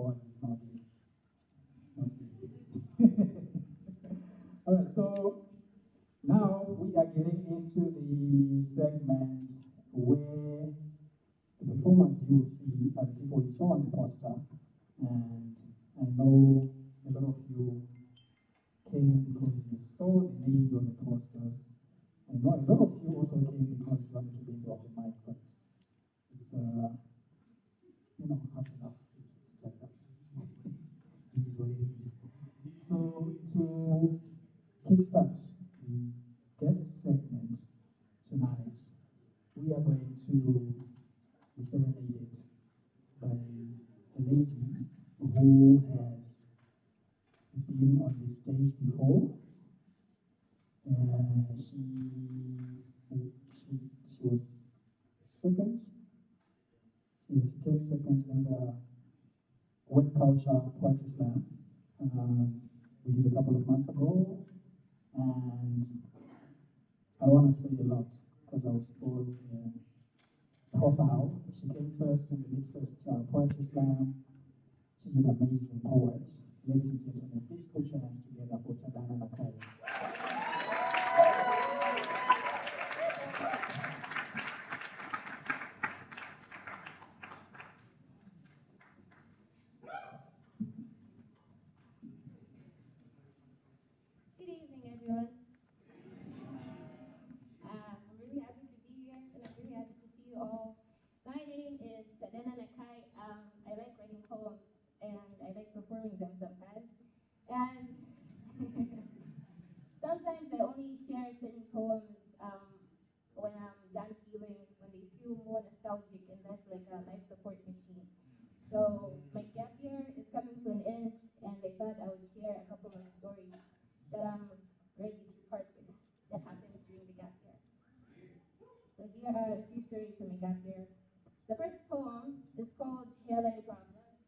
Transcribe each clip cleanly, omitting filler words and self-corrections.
hours is not easy. It's not easy. All right, so now we are getting into the segment where the performers you will see are the people you saw on the poster, and I know a lot of you came because you saw the names on the posters. I know a lot of you also came because you wanted to be in the open mic, but it's half enough. It's like that. It is what it is. So to kickstart the guest segment tonight, we are going to be serenaded by a lady who has been on the stage before. She was second. She came second in the WordKalcha Poetry Slam. We did a couple of months ago, and I don't want to say a lot because I was spoiled profile. She came first in the mid-first Poetry Slam. She's an amazing poet. Ladies and gentlemen, please put your hands together for Tadana Nakai. Good evening, everyone. I'm really happy to be here, and I'm really happy to see you all. My name is Tadana Nakai. I like writing poems, and I like performing them sometimes. And sometimes I only share certain poems when I'm done healing, when they feel more nostalgic and less like a life support machine. So my gap year is coming to an end, and I thought I would share a couple of stories that I'm ready to part with that happened during the gap year. So here are a few stories from my gap year. The first poem is called Hairline Problems.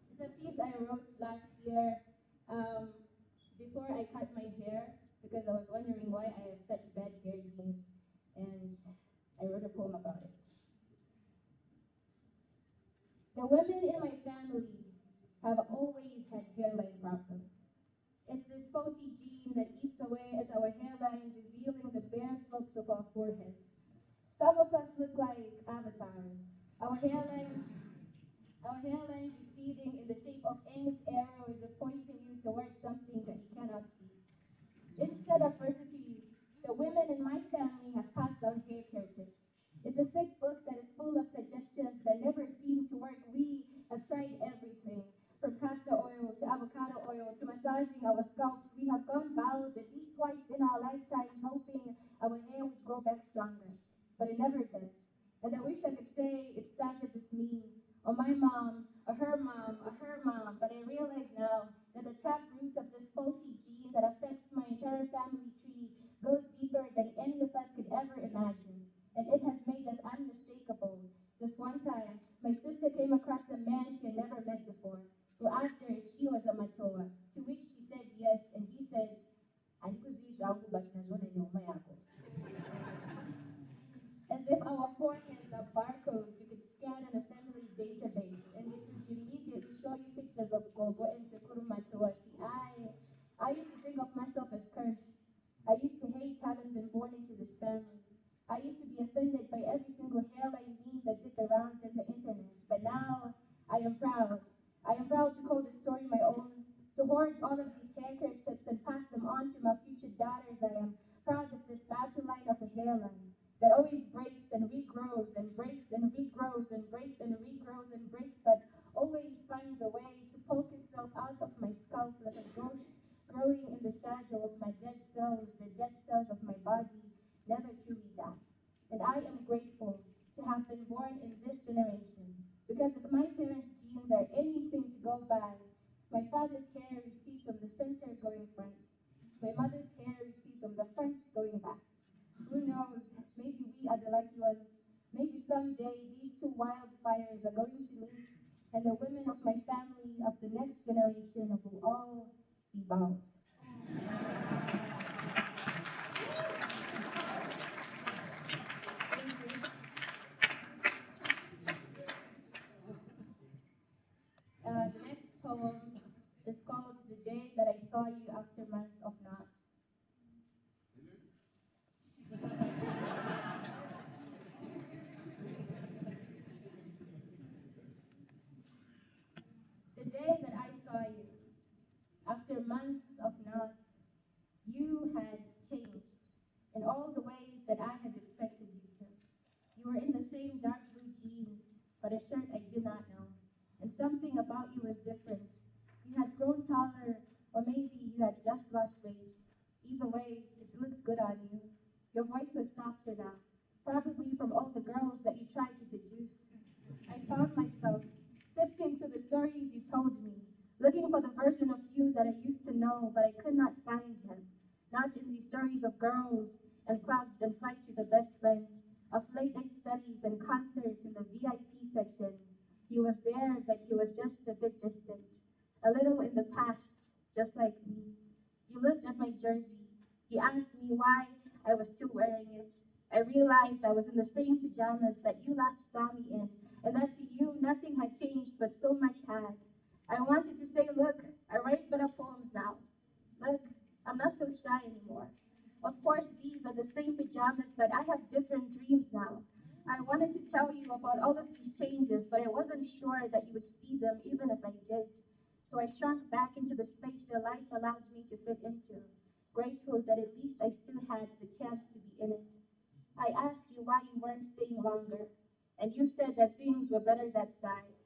It's a piece I wrote last year before I cut my hair because I was wondering why I have such bad hair genes, and I wrote a poem about it. The women in my family have always had hairline problems. It's this faulty gene that eats away at our hairlines, revealing the bare slopes of our foreheads. Some of us look like avatars. Our hairlines receding in the shape of Aim's arrow is pointing you towards something that you cannot see. Instead of recipes, the women in my family have passed down hair care tips. It's a thick book that is full of suggestions that never seem to work. We have tried everything, from castor oil to avocado oil to massaging our scalps. We have gone bald at least twice in our lifetimes, hoping our hair would grow back stronger. But it never does. And I wish I could say it started with me, or my mom, or her mom, or her mom, but I realize now that the taproot of this faulty gene that affects my entire family tree goes deeper than any of us could ever imagine. And it has made us unmistakable. This one time, my sister came across a man she had never met before, who asked her if she was a Matoa, to which she said yes, and he said, "Andikuzizwa but nazona nyuma yako." As if our foreheads are barcodes you could scan in a family database, and it would immediately show you pictures of Gogo and Sekuru Matoa. See, I used to think of myself as cursed. I used to hate having been born into this family. I used to be offended by every single hairline meme that did the rounds in the internet. But now, I am proud. I am proud to call this story my own, to hoard all of these hair care tips and pass them on to my future daughters. I am proud of this battle line of a hairline that always breaks and regrows and breaks and regrows and breaks and regrows and breaks, but always finds a way to poke itself out of my scalp like a ghost growing in the shadow of my dead cells. The dead cells of my body never truly die. And I am grateful to have been born in this generation, because if my parents' genes are anything to go by, my father's hair recedes from the center going front. My mother's hair recedes from the front going back. Who knows, maybe we are the lucky ones. Maybe someday these two wildfires are going to meet, and the women of my family, of the next generation, will all be bald. The poem is called The Day That I Saw You After Months of Not. The day that I saw you, after months of not, you had changed in all the ways that I had expected you to. You were in the same dark blue jeans, but a shirt I did not know. And something about you was different. You had grown taller, or maybe you had just lost weight. Either way, it looked good on you. Your voice was softer now, probably from all the girls that you tried to seduce. I found myself sifting through the stories you told me, looking for the version of you that I used to know, but I could not find him. Not in these stories of girls and clubs and fights with a best friend, of late night studies and concerts in the VIP section. He was there, but he was just a bit distant, a little in the past, just like me. You looked at my jersey. He asked me why I was still wearing it. I realized I was in the same pajamas that you last saw me in, and that to you nothing had changed, but so much had. I wanted to say, look, I write better poems now. Look, I'm not so shy anymore. Of course, these are the same pajamas, but I have different dreams now. I wanted to tell you about all of these changes, but I wasn't sure that you would see them even if I did. So I shrunk back into the space your life allowed me to fit into, grateful that at least I still had the chance to be in it. I asked you why you weren't staying longer, and you said that things were better that side.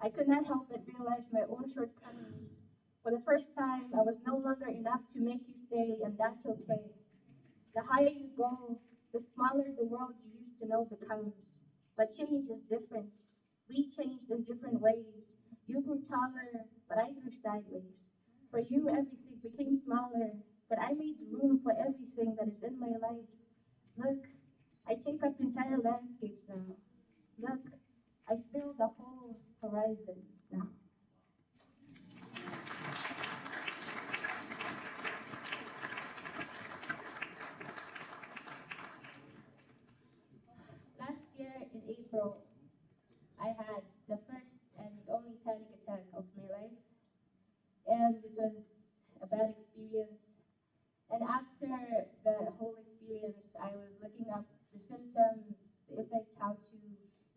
I could not help but realize my own shortcomings. For the first time, I was no longer enough to make you stay, and that's okay. The higher you go, the smaller the world you used to know becomes. But change is different. We changed in different ways. You grew taller, but I grew sideways. For you, everything became smaller, but I made room for everything that is in my life. Look, I take up entire landscapes now. Look, I fill the whole horizon now. Last year in April, I had the first and only panic attack of my life, and it was a bad experience. And after the whole experience, I was looking up the symptoms, the effects, how to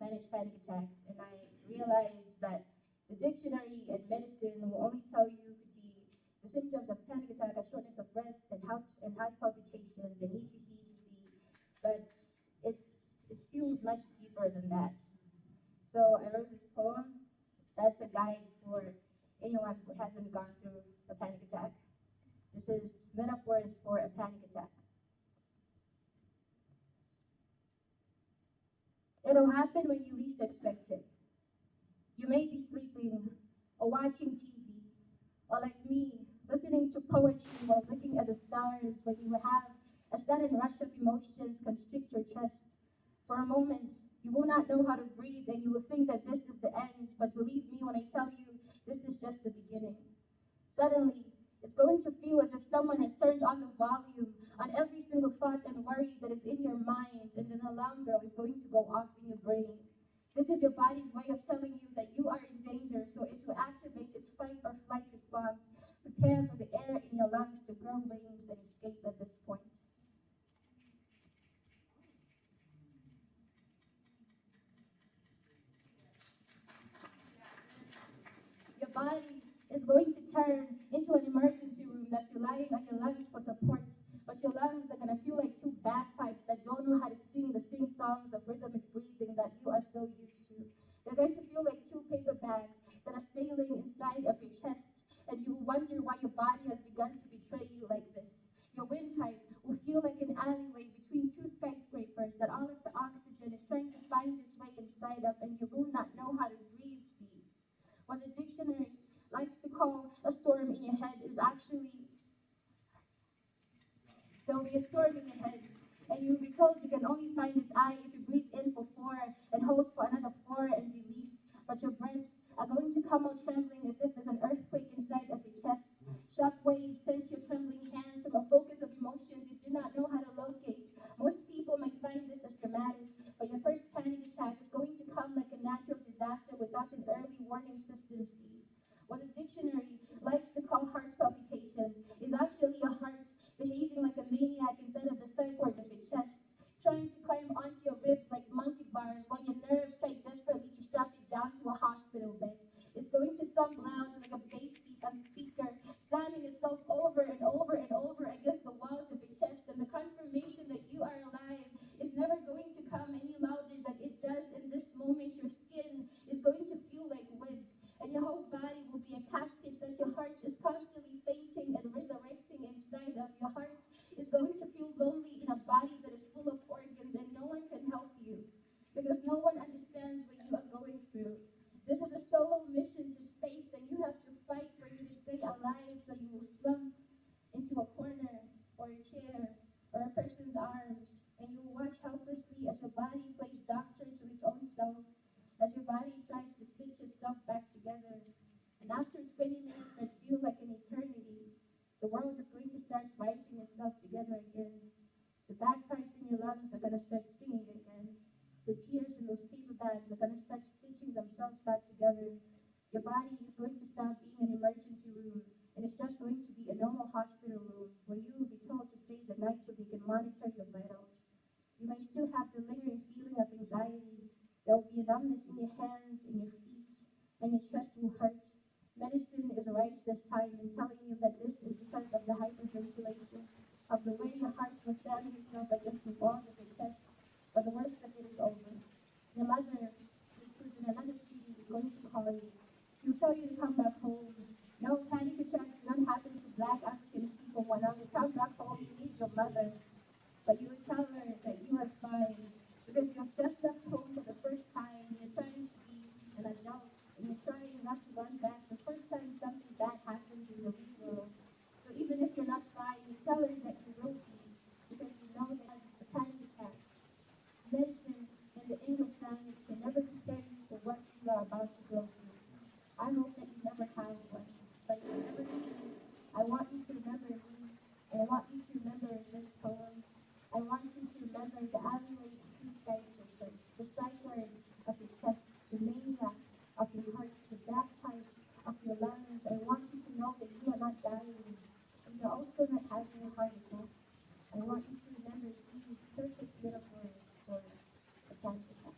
manage panic attacks, and I realized that the dictionary and medicine will only tell you the symptoms of panic attack are shortness of breath and heart palpitations and etc. But it feels much deeper than that. So I wrote this poem that's a guide for anyone who hasn't gone through a panic attack. This is metaphors for a panic attack. It'll happen when you least expect it. You may be sleeping or watching TV, or like me, listening to poetry while looking at the stars when you have a sudden rush of emotions constrict your chest. For a moment, you will not know how to breathe and you will think that this is the end, but believe me when I tell you, this is just the beginning. Suddenly, it's going to feel as if someone has turned on the volume on every single thought and worry that is in your mind, and an alarm bell is going to go off in your brain. This is your body's way of telling you that you are in danger, so it will activate its fight or flight response. Prepare for the air in your lungs to grow wings and escape at this point. Your body is going to turn into an emergency room that's relying on your lungs for support. But your lungs are going to feel like two bagpipes that don't know how to sing the same songs of rhythmic breathing that you are so used to. They're going to feel like two paper bags that are failing inside of your chest, and you will wonder why your body has begun to betray you like this. Your windpipe will feel like an alleyway between two skyscrapers that all of the oxygen is trying to find its way inside of, and you will not know how to breathe, see. What the dictionary likes to call a storm in your head is actually, there'll be a storm in your head, and you'll be told you can only find its eye if you breathe in for 4 and hold for another 4 and release. But your breaths are going to come out trembling as if there's an earthquake inside of your chest. Shock waves send your trembling hands from a focus of emotions you do not know how to locate. Most people might find this as dramatic, but your first panic attack is going to come like a natural disaster without an early warning system. See. What a dictionary likes to call heart palpitations is actually a heart behaving like a maniac inside of the psych ward of your chest, trying to climb onto your ribs like monkey bars while your nerves try desperately to strap it down to a hospital bed. It's going to thump loud like a bass beat on speaker, slamming itself over and over and over against the walls of your chest, and the confirmation that you are alive is never going to come any louder than it does in this moment. Your skin is going to feel like wind, and your whole body will be a casket that your heart is constantly fainting and resurrecting inside of. Your heart is going to feel lonely in a body that is full of organs, and no one can help you because no one understands what you are going through. This is a solo mission to space, and you have to fight for you to stay alive, so you will slump into a corner or a chair or a person's arms, and you will watch helplessly as your body plays doctor to its own self, as your body tries to stitch itself back together. And after 20 minutes that feel like an eternity, the world is going to start writing itself together again. The bagpipes in your lungs are going to start singing again. The tears in those paper bags are going to start stitching themselves back together. Your body is going to stop being an emergency room, and it's just going to be a normal hospital room where you will be told to stay the night so they can monitor your vitals. You may still have the lingering feeling of anxiety. There will be a numbness in your hands, in your feet, and your chest will hurt. Medicine is right this time in telling you that this is because of the hyperventilation, of the way your heart was stabbing itself against the walls of your chest. But the worst of it is over. Your mother, who's in another city, is going to call you. She'll tell you to come back home. No, panic attacks do not happen to Black African people. When you come back home, you need your mother. But you will tell her that you are fine because you have just left home for the first time. You're trying to be an adult, and you're trying not to run back the first time something bad happens in the real world. So even if you're not fine, you tell her that you will be because you know that a panic attack, medicine, and the English language can never prepare you for what you are about to go through. I hope that you never have one, but if you ever do, I want you to remember me, and I want you to remember this poem. I want you to remember the alleyway between skyscrapers, the psych ward of your chest, the maniac of your heart, the bagpipe of your lungs. I want you to know that you are not dying, and you're also not having a heart attack. I want you to remember these perfect metaphors for a panic attack.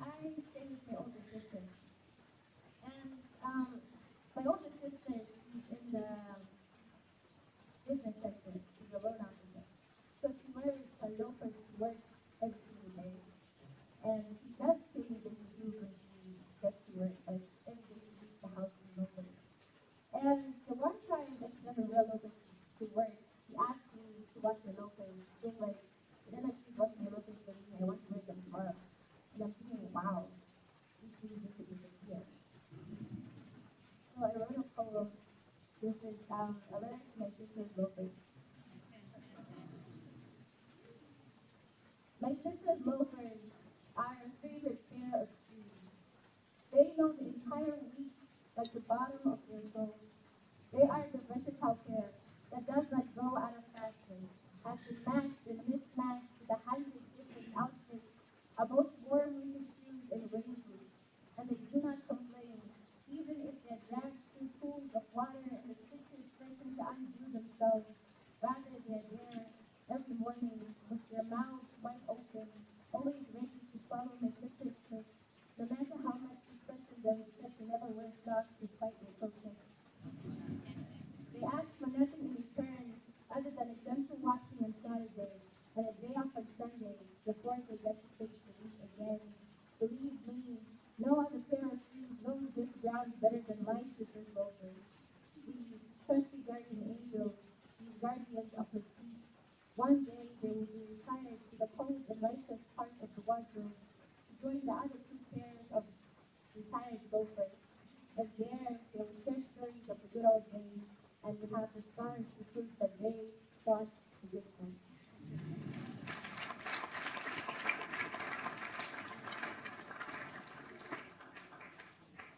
I stay with my older sister, and my older sister, she's in the business sector. She's a loan officer, so she wears her loafers to work every single day, and she does change into heels when she gets to work. But every day she leaves the house in loafers. And the one time that she doesn't wear loafers to work, she asked me to wash her loafers. She was like, "Tadana, please wash my loafers for me. I want to wear them tomorrow." And I'm thinking, wow, these things need to disappear. So I wrote a poem. This is a letter to my sister's loafers. My sister's loafers are her favorite pair of shoes. They know the entire week like the bottom of their soles. They are the versatile pair that does not go out of fashion, has been matched and mismatched with 100 different outfits, are both warm winter shoes and rain boots, and they do not complain, even if they're dragged through pools of water and the stitches threaten to undo themselves. Rather, they're there every morning with their mouths wide open, always ready to swallow my sister's foot, no matter how much she sweats in them because she never wears socks despite my protests. They ask for nothing in return other than a gentle washing on Saturday and a day off on Sunday before they get to face the week again. Believe me, no other pair of shoes knows this ground better than my sister's loafers. These trusty guardian angels, these guardians of her feet. One day they will be retired to the cold and lifeless part of the wardrobe to join the other two pairs of retired loafers. And there they will share stories of the good old days and will have the scars to prove that they fought the good fight.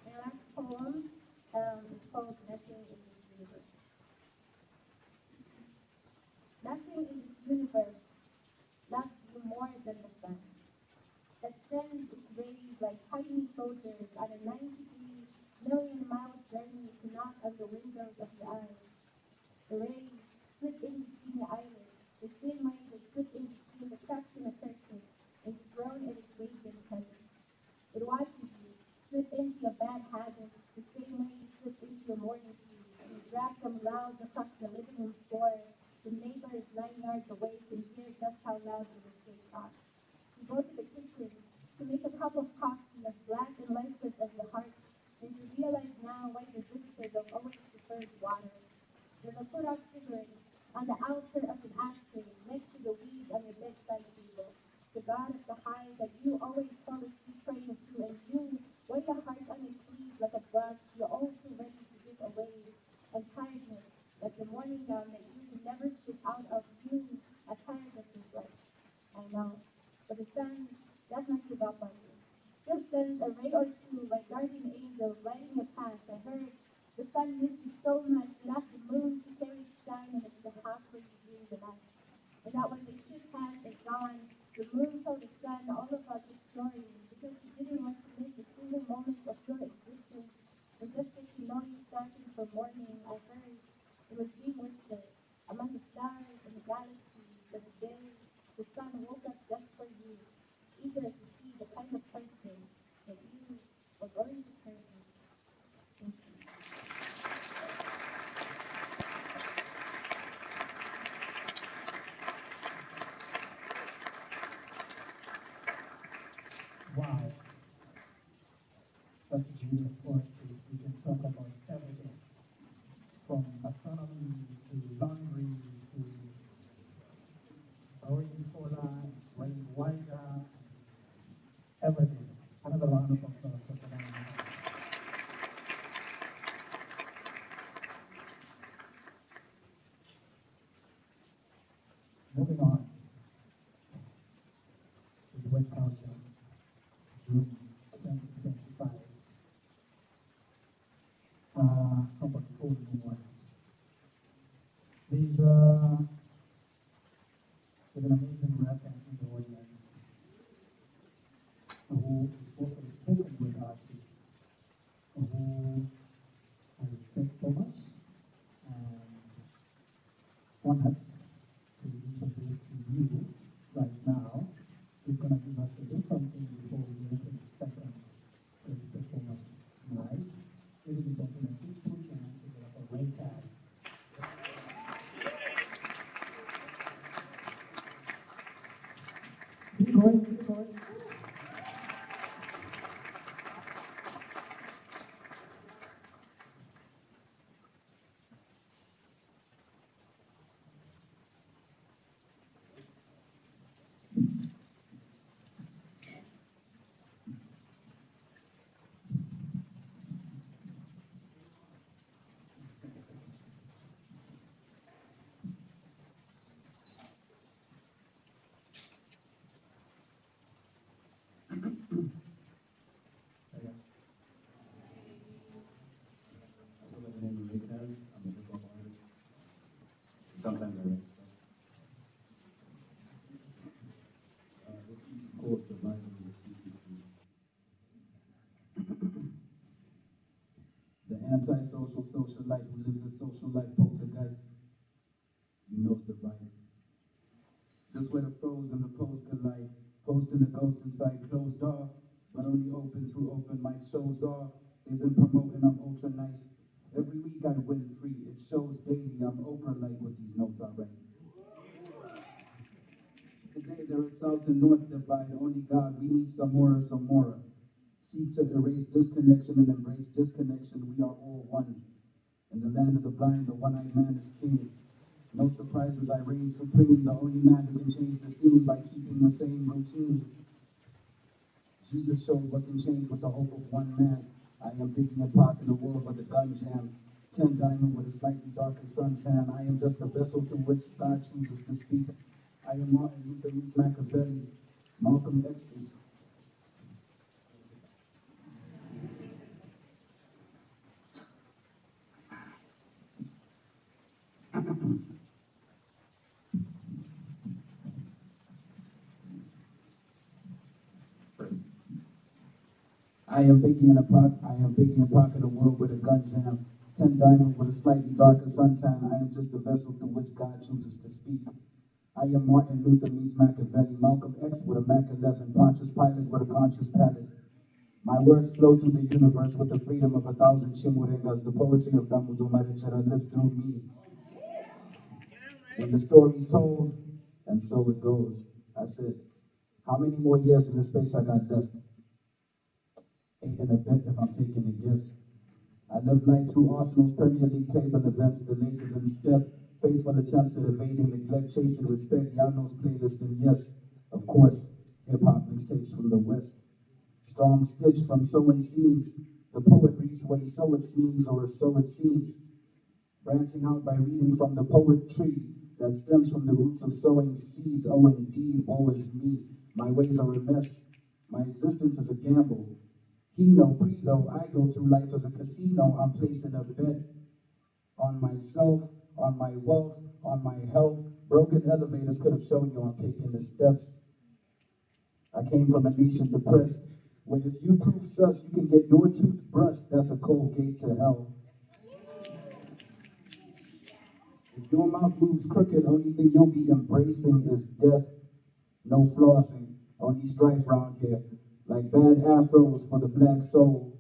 My last poem is called Nothing in This Universe. Nothing in this universe loves you more than the sun. That sends its rays like tiny soldiers on a 93 million-mile journey to knock on the windows of your eyes. The rays slip in between your eyelids, the same way they slip in between the cracks in a curtain, and you groan at its radiant presence. It watches you slip into your bad habits, the same way you slip into your morning shoes, and you drag them loud across the living room floor. The neighbors 9 yards away can hear just how loud your mistakes are. You go to the kitchen to make a cup of coffee as black and lifeless as your heart, and you realize now why the visitors have always preferred water. There's a put-out cigarette on the outer of an ashtray next to the weed on your bedside table. The god of the high that you always fall asleep praying to, and you wear your heart on your sleeve like a grudge you're all too ready to give away, and tiredness like the morning gown that you can never slip out of. You are tired of this life. I know. But the sun does not give up on you. Still sends a ray or two like guardian angels lighting your path. I heard the sun missed you so much it asked the moon to carry its shine on its behalf for you during the night. And that when they shook hands at dawn, the moon told the sun all about your story because she didn't want to miss a single moment of your existence and just get to know you starting from morning. I heard it was being whispered among the stars and the galaxies that today the sun woke up just for you, eager to see the kind of person that you were going to turn into. Thank you. Wow, that's the beauty of poetry. We can talk about everything, from astronomy to laundry to growing taller, growing wider, everything. Another round of applause for Tadana Nakai. Moving on with WordKalcha, June 2025. How about before we move on? There's, there's an amazing rapper in the audience who is also a spoken word artist who I respect so much and honored to introduce to you right now. He's going to give us a little something before we get into the second first performance tonight. Ladies and gentlemen, please put your hands together for Kaz. Keep going, keep going. My name is Kaz. I'm a hip hop artist. And sometimes I write stuff. This piece is called Surviving the T16. The antisocial socialite who lives a social life poltergeist. He knows the vibe. This where the froze and the pose collide. Host and the ghost inside closed off, but only open through open mic shows off. They've been promoting I'm ultra nice. Every week I win free. It shows daily I'm Oprah-like with these notes I write. Today there is south and north divide. Only God, we need some more. Seek to erase disconnection and embrace disconnection. We are all one. In the land of the blind, the one-eyed man is king. No surprises, I reign supreme, the only man who can change the scene by keeping the same routine. Jesus showed what can change with the hope of one man. I am Biggie and Pac in a world with a gun jam. 10 diamond with a slightly darker suntan. I am just a vessel through which God chooses to speak. I am Martin Luther meets Machiavelli. Malcolm X is. I am Biggie in a pocket. I am Biggie in pocket, a world with a gun jam. 10 diamond with a slightly darker suntan. I am just the vessel through which God chooses to speak. I am Martin Luther meets Machiavelli, Malcolm X with a Mac 11, Pontius Pilate with a Pontius palate. My words flow through the universe with the freedom of 1,000 chimurengas. The poetry of Damuzo Marichara lives through me. When the story's told, and so it goes. I said, how many more years in the space I got left? 8 and a bit if I'm taking a guess. I live life through Arsenal's Premier League table events, the Lakers and Steph, faithful attempts at evading neglect, chasing respect, Yano's playlist, and yes, of course, hip-hop mixtapes from the West. Strong stitch from sewing seams, the poet reaps what he sow it seems, or so it seems. Branching out by reading from the poetry that stems from the roots of sowing seeds. Oh, indeed, woe is me. My ways are a mess. My existence is a gamble. He know, pre though, I go through life as a casino. I'm placing a bet on myself, on my wealth, on my health. Broken elevators could have shown you I'm taking the steps. I came from a nation depressed, where if you prove sus, you can get your tooth brushed. That's a cold gate to hell. If your mouth moves crooked, only thing you'll be embracing is death. No flossing, only strife round here. Like bad afros for the black soul.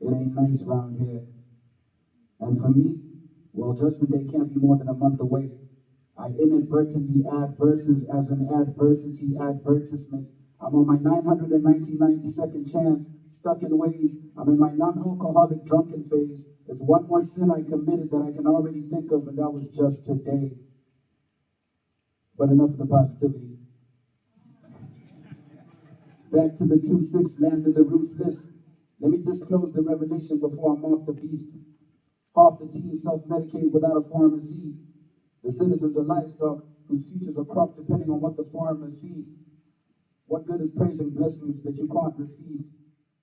It ain't nice round here. And for me, well, Judgment Day can't be more than a month away. I inadvertently add verses as an adversity advertisement. I'm on my 999th second chance, stuck in ways. I'm in my non-alcoholic drunken phase. It's one more sin I committed that I can already think of, and that was just today. But enough of the positivity. Back to the 2-6, land of the ruthless. Let me disclose the revelation before I mark the beast. Half the teens self-medicate without a pharmacy. The citizens are livestock whose futures are cropped depending on what the farmers see. What good is praising blessings that you can't receive?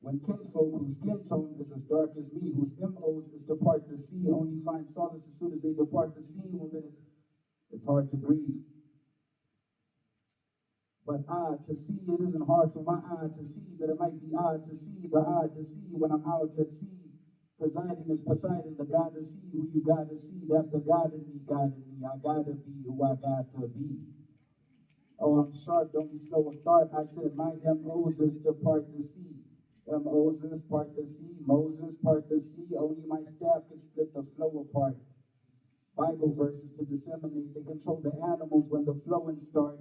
When kinfolk whose skin tone is as dark as me, whose MOs is to part the sea, only find solace as soon as they depart the scene, well then it's hard to grieve. But to see, it isn't hard for my eye to see that it might be odd to see the odd to see when I'm out at sea. Presiding as Poseidon, the God to see who you gotta see. That's the God in me, God in me. I gotta be who I got to be. Oh, I'm sharp, don't be slow of thought. I said my MOs is to part the sea. MOs is part the sea, Moses part the sea. Only my staff can split the flow apart. Bible verses to disseminate. They control the animals when the flowing start.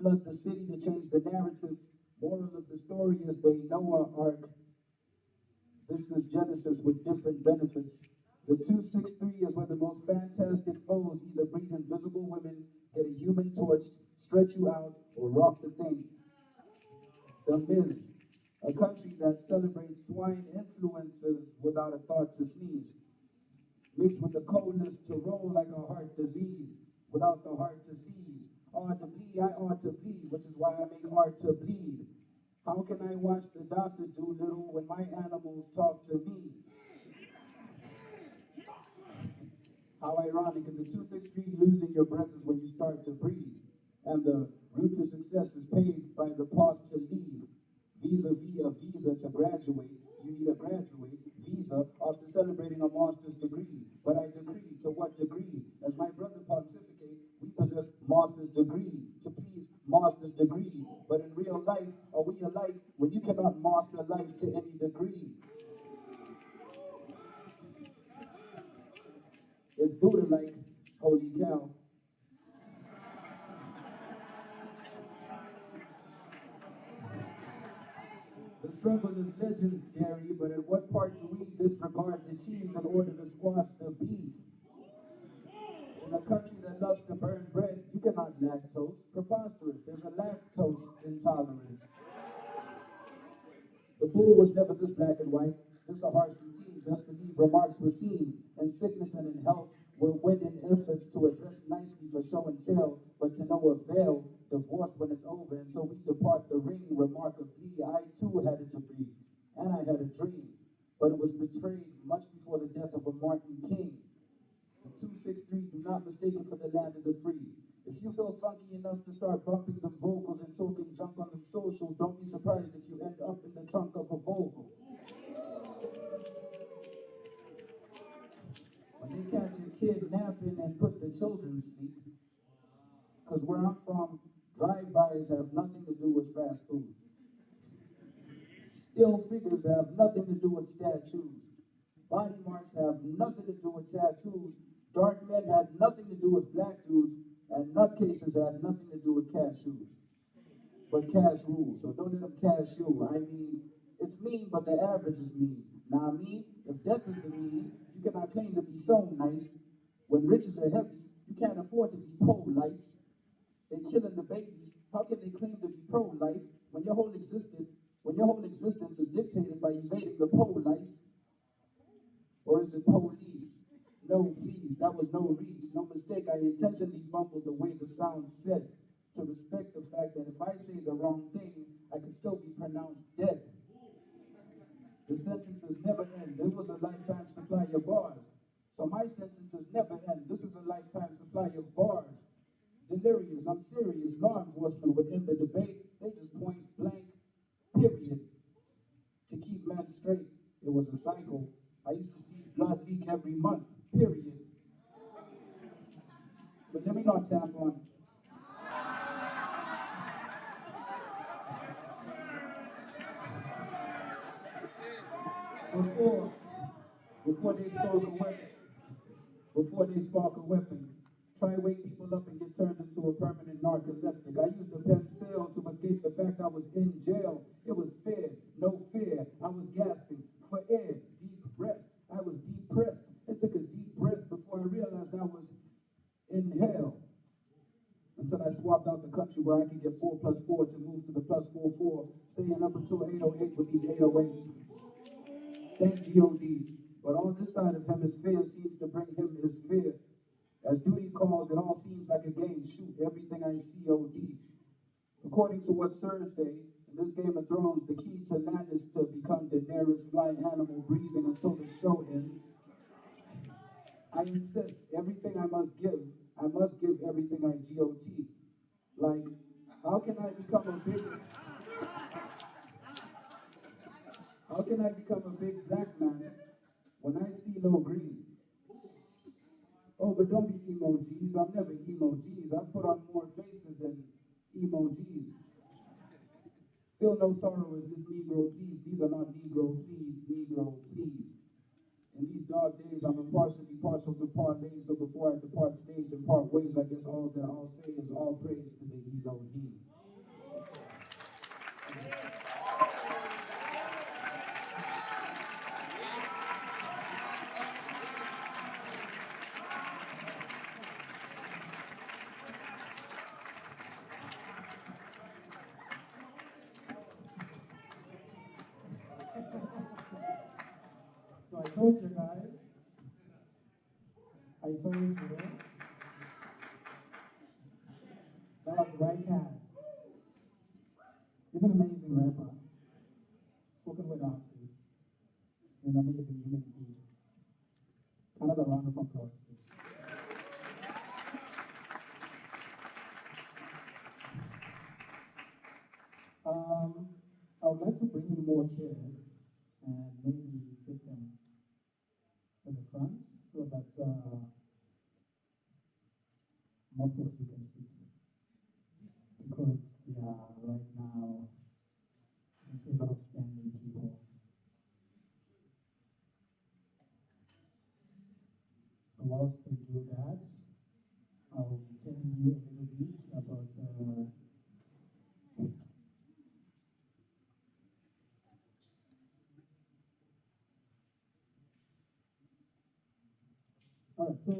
Flood the city to change the narrative. Moral of the story is they Noah ark. This is Genesis with different benefits. The 263 is where the most fantastic foes either breed invisible women, get a human torched, stretch you out, or rock the thing. The Miz, a country that celebrates swine influences without a thought to sneeze. Mixed with the coldness to roll like a heart disease, without the heart to seize. Art to bleed, I ought to bleed, which is why I make art to bleed. How can I watch the doctor do little when my animals talk to me? How ironic, in the 263, losing your breath is when you start to breathe. And the route to success is paved by the path to leave. Vis-a-vis a visa to graduate, you need a graduate visa after celebrating a master's degree. But I decree, to what degree? As my brother pontificate, we possess master's degree to please master's degree. But in real life, are we alike when you cannot master life to any degree? It's Buddha-like, holy cow. The struggle is legendary, but at what part do we disregard the cheese in order to squash the beef? In a country that loves to burn bread, you cannot lactose. Preposterous. There's a lactose intolerance. The bull was never this black and white, just a harsh routine. Best believe remarks were seen, and sickness and in health were wedding efforts to address nicely for show and tell, but to no avail, divorced when it's over, and so we depart the ring remarkably. I too had a degree, and I had a dream, but it was betrayed much before the death of a Martin King. The 263, do not mistake it for the land of the free. If you feel funky enough to start bumping them vocals and talking junk on them socials, don't be surprised if you end up in the trunk of a Volvo. When they catch a kid napping and put the children to sleep, because where I'm from, drive-bys have nothing to do with fast food. Still figures have nothing to do with statues. Body marks have nothing to do with tattoos. Dark men had nothing to do with black dudes, and nutcases had nothing to do with cashews. But cash rules, so don't let them cash you. I mean, it's mean, but the average is mean. Now, I mean, if death is the mean, you cannot claim to be so nice. When riches are heavy, you can't afford to be polite. They're killing the babies. How can they claim to be pro-life when your whole existence is dictated by evading the police? Or is it police? No, please, that was no reach. No mistake, I intentionally fumbled the way the sound said to respect the fact that if I say the wrong thing, I could still be pronounced dead. The sentences never end. It was a lifetime supply of bars. So my sentences never end. This is a lifetime supply of bars. Delirious, I'm serious. Law enforcement would end the debate. They just point blank, period. To keep men straight, it was a cycle. I used to see blood leak every month, period. But let me not tap on. Before they spark a weapon, before they spark a weapon, try wake people up and get turned into a permanent narcoleptic. I used a pencil to escape the fact I was in jail. It was fair, no fear. I was gasping for air, deep rest. I was depressed. It took a deep breath before I realized I was in hell. Until I swapped out the country where I could get 4 plus 4 to move to the plus 4, staying up until 808 with these 808s. Thank G.O.D. But all this side of hemisphere seems to bring him his fear. As duty calls, it all seems like a game. Shoot, everything I see OD. According to what sirs say, in this Game of Thrones, the key to man is to become Daenerys flying animal breathing until the show ends. I insist, everything I must give everything I GOT. Like, how can I become a big black man when I see low green? Oh, but don't be emojis. I'm never emojis. I've put on more faces than emojis. Feel no sorrow as this Negro please. These are not Negro pleads, Negro please. In these dark days, I'm impartially partial to parlay, so before I depart stage and part ways, I guess all that I'll say is all praise to the Elohim. So I told you guys, that was right, Kaz. He's an amazing rapper, spoken word artist, an amazing human being. Another round of applause, please. I would like to bring in more chairs and maybe fit them at the front so that most of you can sit. Because, yeah, right now, I see a lot of standing people. So whilst we do that, I'll be telling you a little bit about Alright, so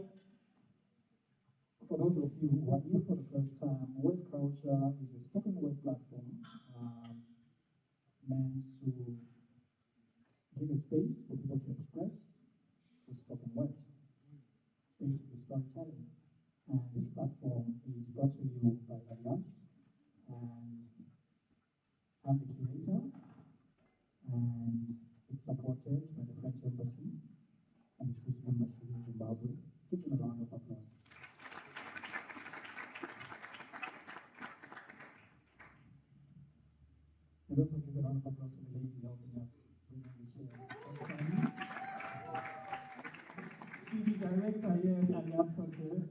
for those of you who are here for the first time, WordKalcha is a spoken word platform meant to give a space for people to express through spoken word. It's basically storytelling. And this platform is brought to you by Alliance, and I'm the curator, and it's supported by the French Embassy and the Swiss Embassy in Zimbabwe. Give them a round of applause. And also give a round of applause to the lady helping us bring in the chairs. She's the director here at Alliance Concert.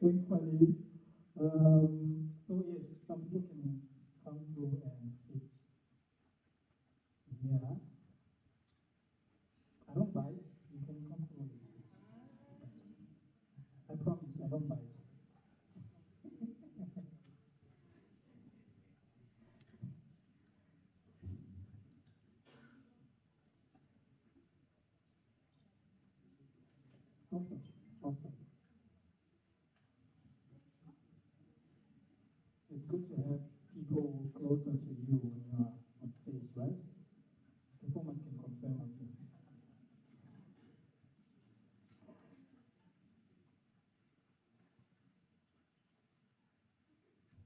Thanks, Fanny. So yes, some people can come through and sit here. I don't bite. You can come through and sit. I promise, I don't bite. Awesome, awesome. It's good to have people closer to you when you are on stage, right? Performers can confirm with you.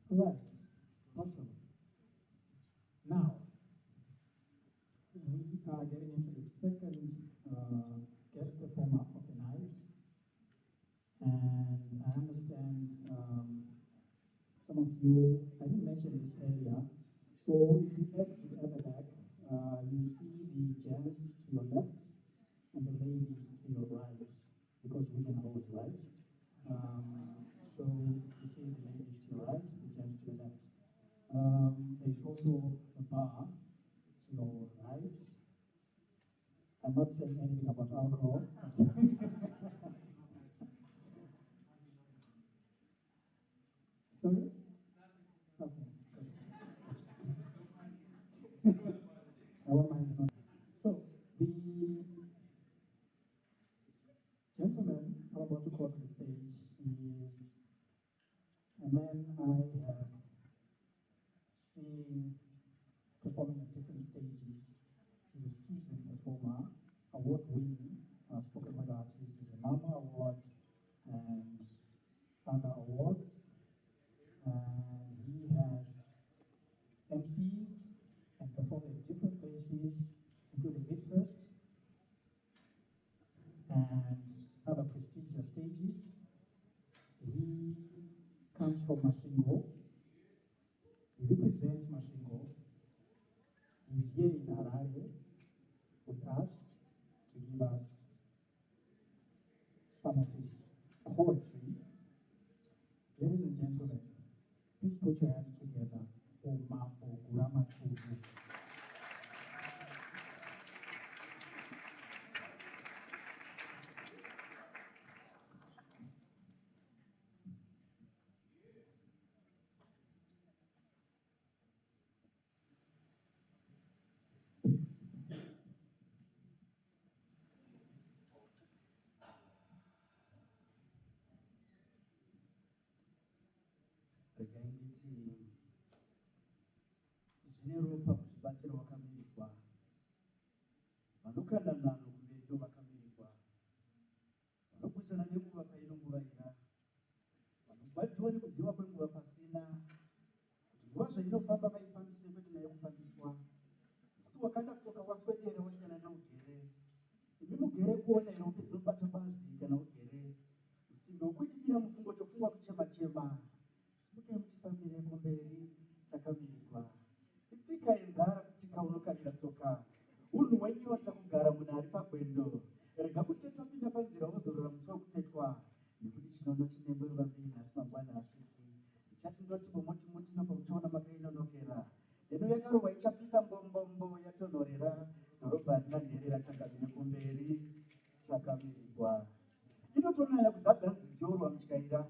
Right, awesome. Now, we are getting into the second guest performer of the night. And I understand some of you, I didn't mention this earlier. So if you exit at the back, you see the gents to your left and the ladies to your right, because women are always right. So you see the ladies to your right, the gents to your left. There's also a bar to your right. I'm not saying anything about alcohol. Sorry? Okay, good. I won't mind. So, the gentleman I'm about to call to the stage is a man I have seen performing at different stages. He's a seasoned performer, award-winning spoken word artist. He's a Mambo Award and other awards. And he has emceed and performed at different places, including Midfest and other prestigious stages. He comes from Mashingo. He represents Mashingo. He's here in Harare with us to give us some of his poetry. Ladies and gentlemen, please put your hands together for Mambo Guramatunhu. regai nditi zvine ropa kuzvibatsira wakamirirwa vanokanda nhano kumberi ndovakamirirwa vanopwisana nenguva painonguvaira vanogwadziwa nekudyiwa kwenguva pasina kuti nguva zvainofamba vaifambise kwete naye kufambiswa kuti wakanda kutoka waswedera wasiyana neugere imi mugere kuona here upe dzinobata bazi kana ugere usimbe wokwidibira mufungo chofungwa kuchema-chema simukai mutifambire kumberi takamirirwa itsika yenzara kutsika unokavira tsoka unhu hwenyota kugara munhu ari pagwendo rega kuteta pinda panzira wozorora musi wekupetwa nekuti chinono chinemberuva mbiri nhasi mangwana asviki ndichati ndoti pomoti nopomuchiona makainonokera leno yakarohwa ichapisa mbombombo yatonhorera dhorobha harina nherera chakamire kumberi takamirirwa inotonaya kuzadza nziziorwa mutyaira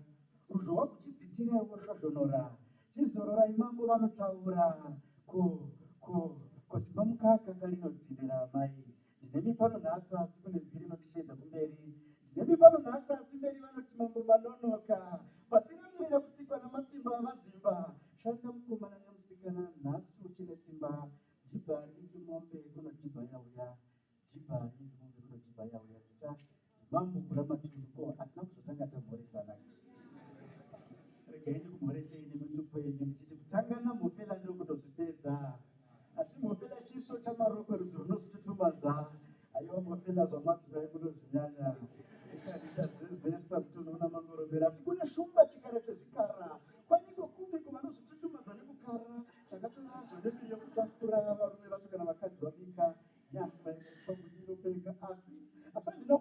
ruzhowa kuchidzitiraiwo svozvonora chizororai mambo vanotaura kosimba mukaka karinodzinira amai ndine mipano nhasi asi kune nzwi rinotishedza kumberi ndine mipano nhasi asi mberi vanoti mambo manonoka pasiramirira kutsikwa namatsimba avadzimba shanda mukomana nemusikana nhasi uchine simba dhibha rindimombe kuno dhibha yauya dhibha rindimombe kuno dhibha yauya zita Mambo Guramatunhu ko hatina kuzotanga tamhoresana regai ndikumhoresei nemitupo yenyu ndichiti kutangana mhofela ndokutozvipedza asi mhofela chisvo chamarokwe rudzi runozvitutumadza aiwa mhofela zvamadzimai kunozvinyanya ikanichazezesa kuti unoona mangorobera asi kune shumba chikara chezvikara kwaniko kumbe kuvanozvitutumadza nekukara takatovanzwa nemiri yekupakura varume vacho kana vakadzi vabika nyama ikaiswa mundiro pega asi handina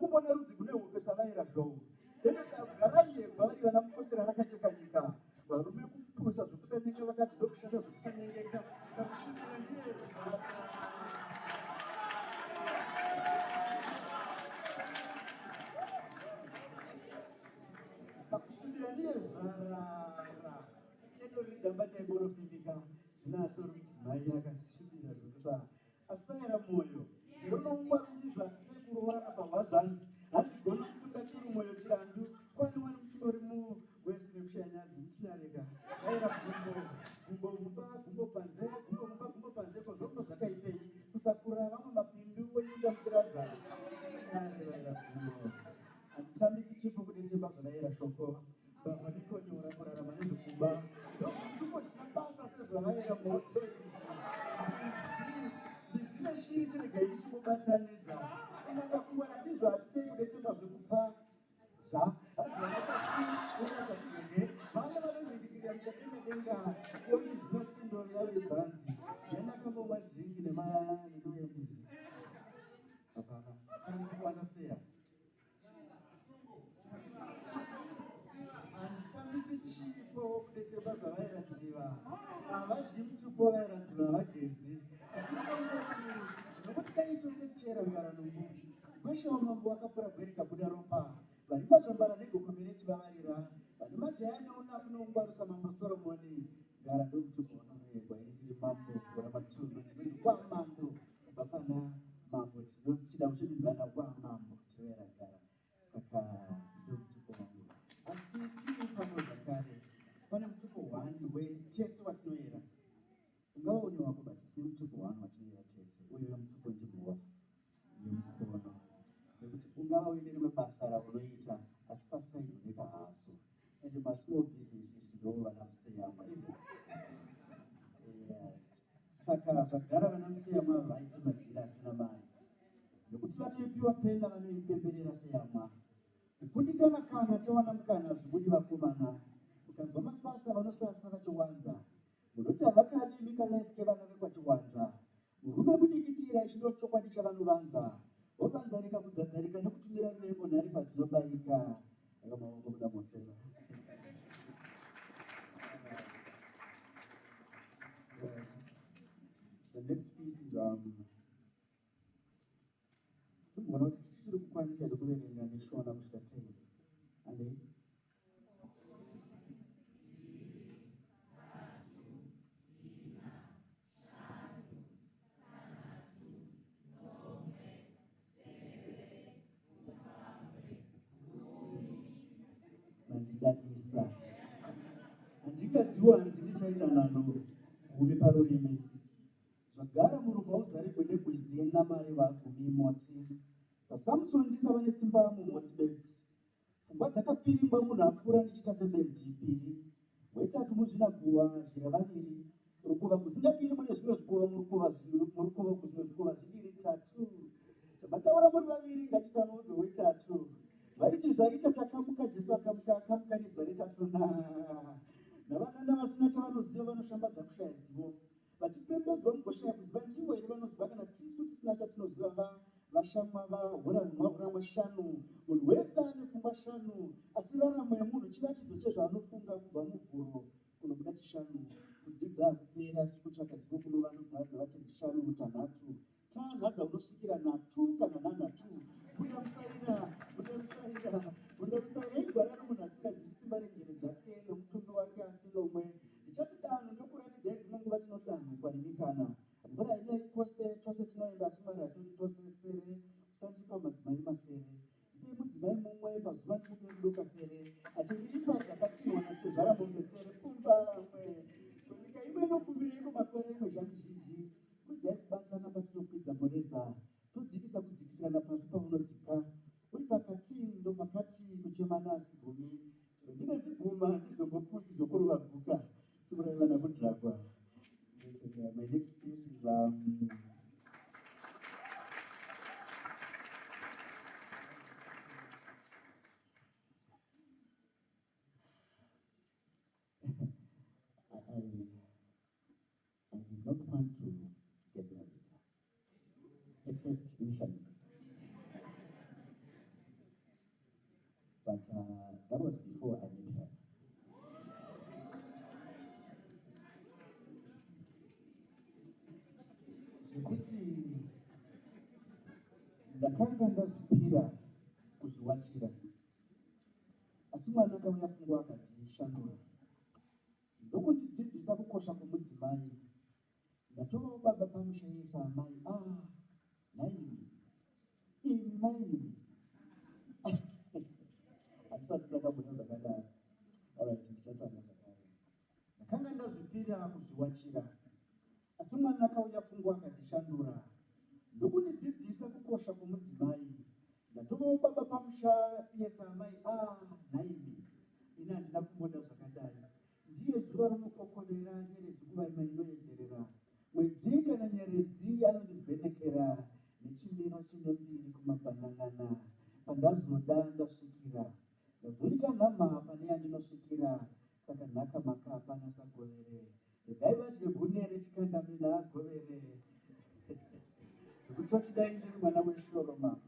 vayegwa vari vana mukodzera rakacheka nyika varume kupusa zvokusanyengeka vakadzi ndokushanda zvokusanyengeka kakusvibira ndiyezva kakusvibira ndiyezvarara edoriridamba ndaiborofimbika zvinatori mudzimai akasvibira zvokusa asi vaera mwoyo zvironongwari ndizvo asekuru vorana pahwazvanzi handigoni kutunga chiri mwoyo chirandu kwani wani mutumbo uri muwest nekushanyanzi mutinareka vaera gumbo mumba gumbo panze gumbo mumba gumbo panzeko zvongo zvakaipei kusakura vamwe mapindu wenyunda muchiradza tinare vaera gumbo handitambisi chipo kudetemba zvavaera shoko baba ndikonyora kurarama nezvekuba ndozvitupo zvisina basa sezvavaera moto izvi shiri chiregai ichimbobatanidza inganga kungwana ndizvo asei kudetemba zvekupa zvaazivanachachiege vana vanondindikirira muchadengadenga ondiziva chiti ndove yavo ibhanzi ndanakambomwa dringi nedoyembizi hapana kana mutukuwanda seya handitambisi chipo kudetemba zvavairadziva havadyi mutupo wavairadziva havagezi asi ndinongoti dai tose tichera ngaranungu kweshe wamambo wakapfura gweri kabuda ropa vari mazambara negokomere chivavarira vane majaya neunaku noungwarusa mambo soromoni gara ndomutupo wanonoyegwa ini ndiri mambo guramatunhu ndinoti kwamambo kubva pana mambo tinochida kuchidimvana kwamambo tivera gara saka ndomutupo wangu asi tiri pamwe zvakare pane mutupo hwani wetese watinoyera ungavaone wako bati tine mutupo hwani watinoyera tese uyoyo mutupo ndimhofu yemukono nekuti ungava uine rimwe basa raunoita asi pasaidi uneka haso ende masmall businesses ndo vana museyamwa izvo yes saka zvagara vana museyamwa vaiti madhira asina mari nekuti vatoipiwa pena vanoipemberera seyamwa kukundikana kana tawana mukana zvibudi vakomana ukanzwa masasa vanosasa vachiwanza munoti havakadimika life kevana vekwachiwanza murume kudikitira ichi ndo chokwadi chavanovanza vovanzarika kudzadzarika nekutumira ruvengo nhari kwadzinobayika akamaoko kuda mofeva the next piece is tombona kuti tisiri kukwanisa nekuverenga neshona kusvika 10 ande mandidadisa handingadziwa hanzi ndichaita nhano gumi parurimi zvagara murumba uzaregwe negwezi yenamari vagumi motsi sasamsoni ndisava nesimba mumotsi bedzi pfungwa dzakapiringwa munhu akura ndichita sebenzi ipiri wetatu muzvinaguva zvira vaviri rukuva kuzingadiri mune zvimwe zvikuva murukuva kuzvimwe zvikuva zvidiri tatu tamataura muri vaviri ngachisanoudze wetatu vaiti zvaita takamuka jesu akamuka nezuva retatu navanana vasina chavanoziva vanoshambadza kushaya zivo vachipembedzwa mugoshaya kuziva ndivo here vanoziva kana tisu tisina chatinoziva vashamwa vahura shanu munhu wese ane pfungwa shanu asi raramo yemunhu chiratidzo chezvaanofunga kubva muvhuro kunobuda chishanu kudzidza hakupera sikutsvaka zivo kunovanudzadza vati zishanu mutanhatu tanhadza unosvikira nhatu kana nanhatu budamusaira igwara romunhu asingazivi simba renjere dzake nomutumbi wake asinomwe ndichati danho ndokuratidzai dzimwe nguva tinodanhukwa nemikana mvura inei kwose tose tinoenda asi mwari hatori tose sere usandipa madzimai masere ndei mudzimai mumwe pazuva ndikupe rudoka sere achiripa dzakatinwa nachozvara mombe sere pfumbamwe kwenyika imwe inokumbireiko makore imwe zhamizhinji kwidzai kubatana patinokwidza mureza todzikisa kudzikisirana pasi paunodzika uri pakati ndo pakati kuchemana asi gumi chero ndine ziguma ndizombopusi zvokuruva guka tsimurai vana kudhakwa. My next piece is I did not want to get married at first initially. but that was before I met her. Zvekuti ndakanga ndazvipira kuzviwachira, asi mwana akauya fungu akadzishandura. Ndokundidzidzisa kukosha kwomudzimai. Ndatorawo baba pamusha yesa amai, naimi, imi maimi. Handisati ndakabona zvakadaro. Alright, ndichatanga zvakare. Ndakanga ndazvipira kuzviwachira, asi mwana akauya fungu akadzishandura. Ndokundidzidzisa kukosha kwomudzimai. Ndatorawo baba pamusha yesa amai, naimi, ini handina kumboda zvakadai. Ndiye zuva rinokokorera, nyeredzi kuvaima inoedzerera. Mwedzi kana nyeredzi anondivhenekera, nechimiro chine mbiri kumabhanan'ana. Pandazoda ndasvikira, ndazoita nhama pane yandinosvikira, saka nhaka maka hapana sagovere. Regai vadye gunere chikandamina agovere. Zvekutotidai ndiri mwana weshoroma.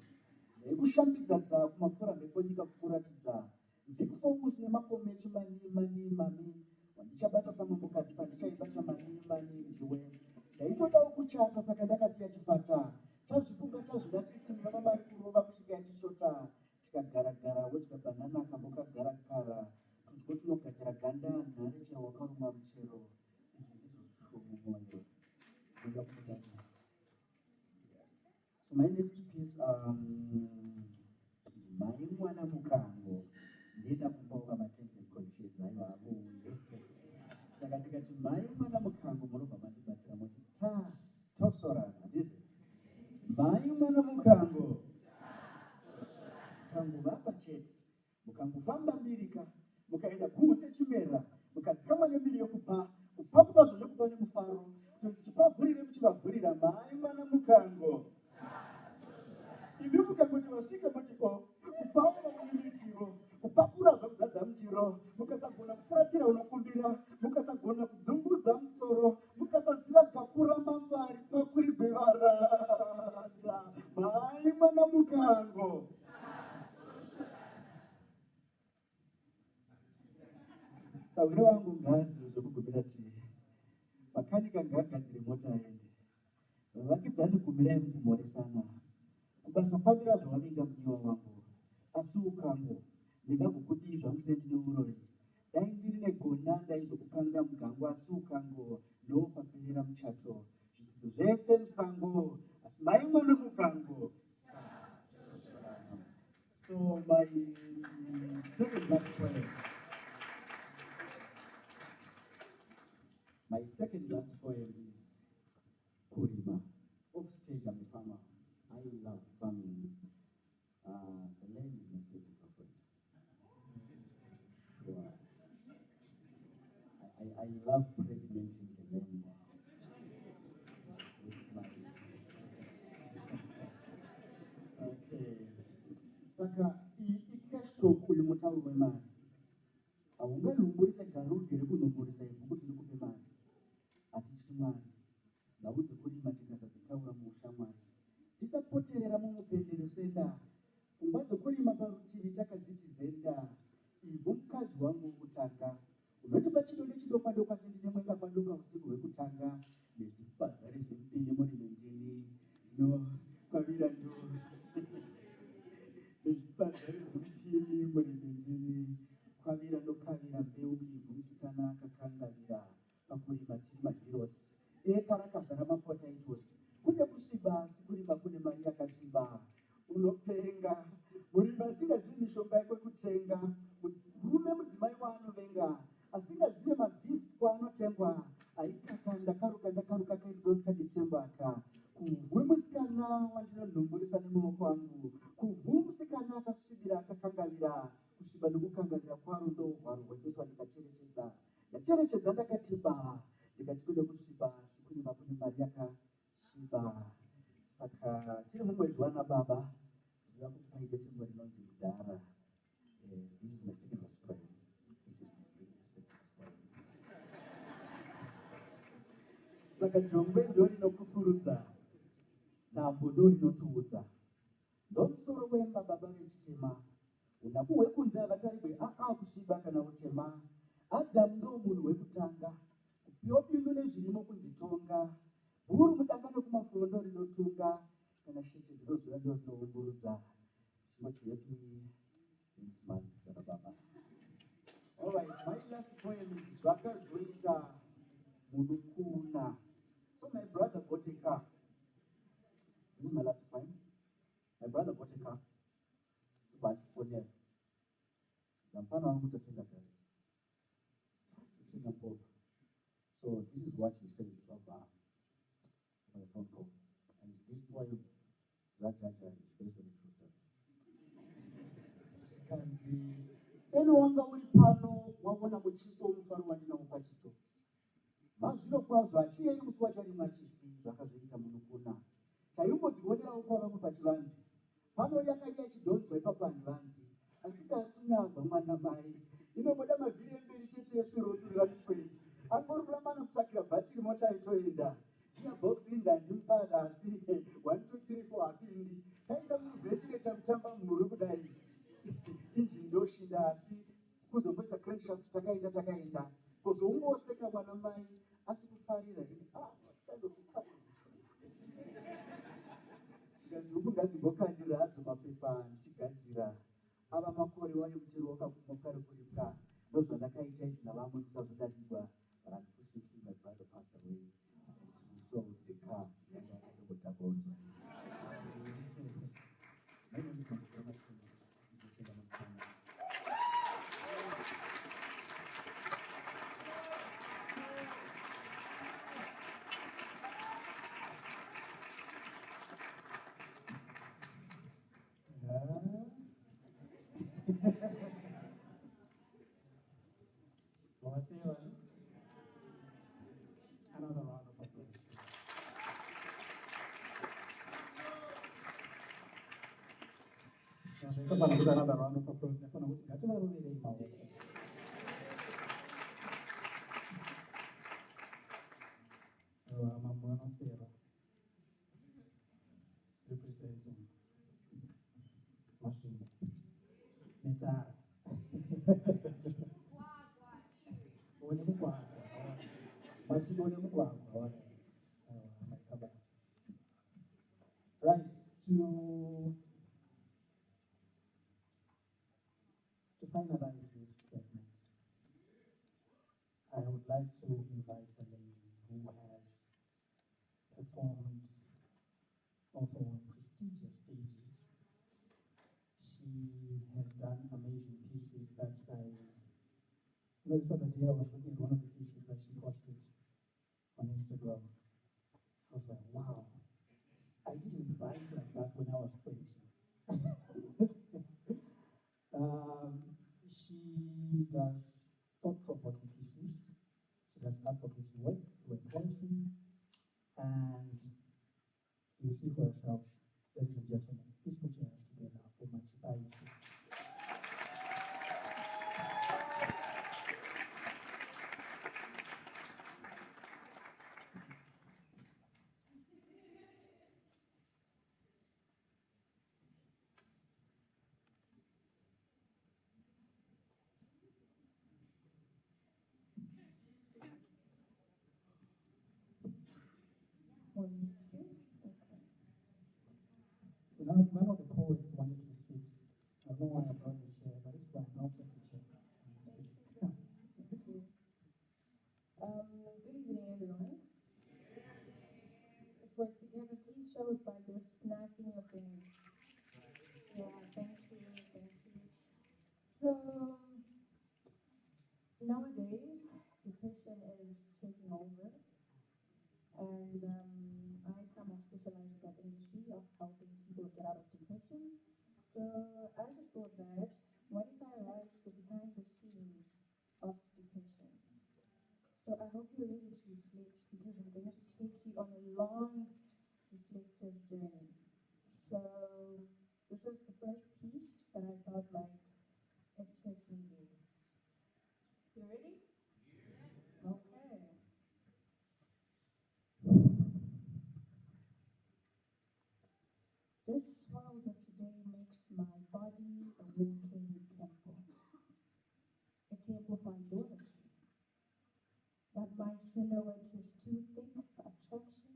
Ndaikushambidzadza kumafura mhepo nyika kukuratidza. Zikufokusi nemakomechi mani. Wandichabata samambokadzi pandichaibata mani ndiwe. Ndaitodawo kuchata saka ndakasiya chifata. Tazvifunga tazvida sisitemu yamamari kurova kusvika yachishota. Tikagara-garawo tikabhanana kambokagara-kara. Tudyo tunogadzira ganda nhare chero wakaruma muchero. Izvi ndizvo zvishoma mwoyo. Ndoda kudadisa. So my next piece, Mai Mwana Mukango. Ndida kumbauka ma-terms and conditions aiwa abuye. Saka ndikati Mai Mwana Mukango munobva mandibatsira muti tosorana, handiti? Mai Mwana Mukango. Mukanguvapa chete, mukangofamba mbirika, mukaenda kuuse chimera, mukazikamwa nembiri yokupa, kupa kubazvo nekupa nemufaro, kuti chipavhurire muchivavhurira. Mai Mwana Mukango. Imi mukangoti vasvika muti kupawo vamwe mitiro, kupakura zvakuzadza mutiro, mukasagona kufuratira unokumbira, mukasagona kudzungudza musoro, mukasaziva gakura mambari pakuri gwevaranda. Mai Mwana Mukango. Sawira wangu ngazi zvekugumira tii. Makanika ngaagadzire mota aende. Vakidzani gumirai mumhoresana. Kubasa famira zvawavinga mudiwa wangu. Asi ukango, ndingagokudii zvamusei ndine urori. Dai ndiri negona ndaizokukanga mugango, asi ukango ndopaperera muchato. Zvidzidzo zvese musango, asi Mai Mwana Mukango. So my second last poem. My second last poem is Kurima. Off stage, I'm a farmer. I love farming. The land is my first girlfriend. So, I love pregnanting the land. Okay. Saka, i-cash talk uyu mutauro wemari. Haunganhumburise garudhe rekunomboresa ivhu kuti ndikupe mari. Hatityi Mwari. Ngaudze kurima tikasadzitaura muushamwari. Tisapoterera mumupendero senda. Pfungwa dzokurima parutivi takadziti zenda. Ivhu mukadzi wangu wokutanga. Unotipa chido nechidokwa-dokwa sendine mwenga kwadoka usiku hwekutanga. Nezibadza rezimupini muri mendini. Ndinokwavira ndo. Nezibadza rezimupini muri mendini. Kwavira ndokavira mbeu ivhu musikana akakangavira. Pakurima tiri maheroes. Karakazara mapotatoes. Kune kusviba asi kurima kune mari yakasviba. Unopenga. Murimi asingazivi mishonga yekwekutenga. Murume mudzimai waanovenga. Asingazive magifts kwaanotengwa. Arikakanda karuka kaidoka ditembwa aka. Kuvhu musikana wandinonhumburisa nemaoko angu. Kuvhu musikana akasvibira akakangavira. Kusviba nokukangavira kwaro ndohwaro hwekuiswa ndikacherechedza. Ndacherechedza ndakati ba. Ndikati kude kusviba asi kurima kune mari yakasviba. Saka tiri mumwedzi waNababa. Ndinoda kupai detembwa rinonzi Mudhara. This is my second last poem. This is my really second last poem. Saka jongwe ndo rinokukurudza. Nhambo ndo rinotiudza. Ndomusoro wemba baba vechitema. unaku hwekunze havatarigwe kusviba kana utema. Adhamu ndo munhu wekutanga kupiwa bindu nezvirimo kunzitonga, bhuru mudanga nekumafurondo rinotunga, kana sheshe dzinoziva ndo rinoumburudza. Chimochirepi this month, Baba. All right, my last poem is Zvakazoita Munukuna. So my brother bought a car. This is my last poem. My brother bought a car. But for them, Zampana Mutatinga guys. So this is what he said of the phone call. And this poem, WordKalcha, is based on a true story. Kanzi eno wanga uri pano waona muchiso mufaro wandinawo pachiso. Mazvino kwazvo achiyeri musi wacharimwa chisi zvakazoita munukuna. Taimbodzionerawo kwavamwe pachivanzi. Pano yakanga ichidhonzwa ipapanhvanzi. Asikatsinyagwa mwana mai. Inoboda mavhiri emberi chete esuro tururamiswei. Angorurama nokutsvakira bhatiri mota itoenda. Gearbox indandimupada asi 1 2 3 4 hapindi. Taisa muvhesi netamutamba munhu uri kudai. Injini ndoshinda asi kuzomboisa crankshaft takaenda. Kuzoungoseka mwana mai asi kufarira ini. Nganzi ngadzingokandira hadzo mapepa ndichigadzira. Ava makore wayo mutero wakakari kuripwa. Ndozvandakaita izvi navamwe musazodadigwa. But unfortunately my brother passed away and we sold the car. My name is Mambo Guramatunhu. Another round of applause. Someone put another round of applause. Mambo Guramatunhu representing machine. Netara. Right, to finalize this segment, I would like to invite a lady who has performed also on prestigious stages. She has done amazing pieces that this other day I was looking at one of the pieces that she posted on Instagram. I was like, wow, I didn't write like that when I was 20. She does thought-provoking pieces. She does advocacy work, poetry, and you see for yourselves, ladies and gentlemen, please put your hands together for Matipaishe. So none of the poets wanted to sit. I don't know why I brought the chair, but it's fine. I'll take the chair. Good evening, everyone. If we're together, please show it by just snapping your fingers. Yeah, thank you. So, nowadays, depression is taking over. And I somehow specialize in that industry of helping people get out of depression. So I just thought that, what if I write the behind the scenes of depression? So I hope you're ready to reflect, because I'm going to take you on a long, reflective journey. So this is the first piece that I felt like it took me there. You ready? Yes. Okay. This world of today makes my body a walking temple fandora. That my silhouette is too thick for attraction,